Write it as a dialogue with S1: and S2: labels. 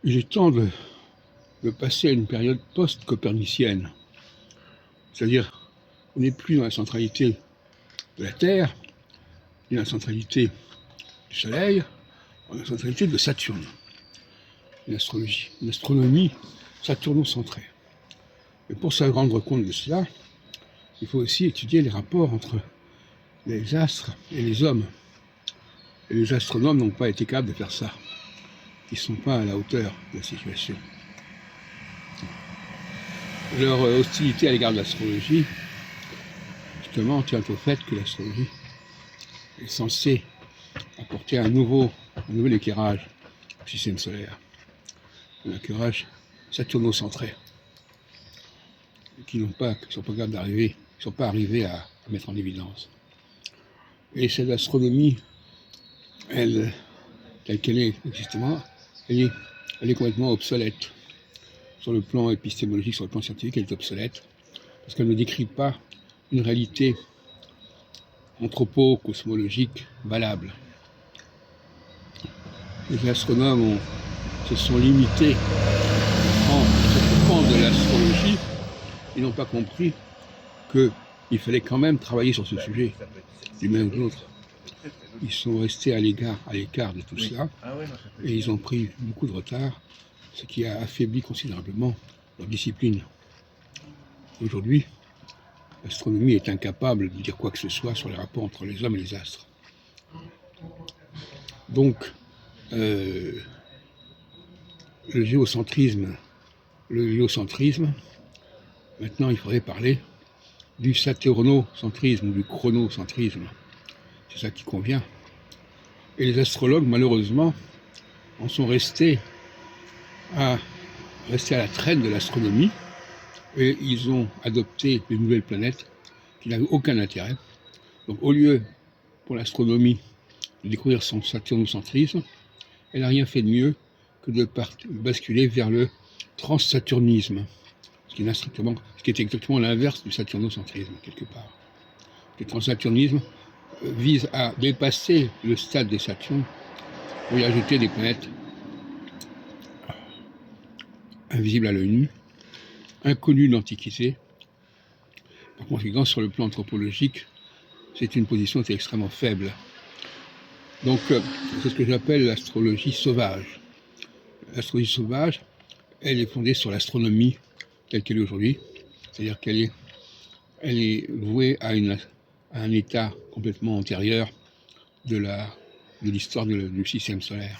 S1: Il est temps de passer à une période post-copernicienne. C'est-à-dire, on n'est plus dans la centralité de la Terre, ni dans la centralité du Soleil, on est dans la centralité de Saturne. Une astrologie, une astronomie saturno-centrée. Et pour se rendre compte de cela, il faut aussi étudier les rapports entre les astres et les hommes. Et les astronomes n'ont pas été capables de faire ça. Ils ne sont pas à la hauteur de la situation. Leur hostilité à l'égard de l'astrologie, justement, tient au fait que l'astrologie est censée apporter un nouvel éclairage au système solaire. Un éclairage saturno-centré, qui ne sont pas capables d'arriver, qui ne sont pas arrivés à mettre en évidence. Et cette astronomie, elle, telle qu'elle est, justement, elle est complètement obsolète. Sur le plan épistémologique, sur le plan scientifique, elle est obsolète, parce qu'elle ne décrit pas une réalité anthropo-cosmologique valable. Les astronomes se sont limités en s'occupant de l'astrologie. Ils n'ont pas compris qu'il fallait quand même travailler sur ce sujet, du même que l'autre. Ils sont restés à l'écart de tout cela, et ils ont pris beaucoup de retard, ce qui a affaibli considérablement leur discipline. Aujourd'hui, l'astronomie est incapable de dire quoi que ce soit sur les rapports entre les hommes et les astres. Donc, le géocentrisme, maintenant il faudrait parler du saturnocentrisme ou du chronocentrisme. C'est ça qui convient. Et les astrologues, malheureusement, en sont restés à la traîne de l'astronomie, et ils ont adopté des nouvelles planètes qui n'avaient aucun intérêt. Donc au lieu pour l'astronomie de découvrir son saturnocentrisme, elle n'a rien fait de mieux que de basculer vers le transsaturnisme, ce qui est exactement l'inverse du saturnocentrisme, quelque part. Le transsaturnisme vise à dépasser le stade de Saturne pour y ajouter des planètes invisibles à l'œil nu, inconnues de l'Antiquité. Par conséquent, sur le plan anthropologique, c'est une position qui est extrêmement faible. Donc, c'est ce que j'appelle l'astrologie sauvage. L'astrologie sauvage, elle est fondée sur l'astronomie telle qu'elle est aujourd'hui, c'est-à-dire qu'elle est vouée à un état complètement antérieur de l'histoire du système solaire.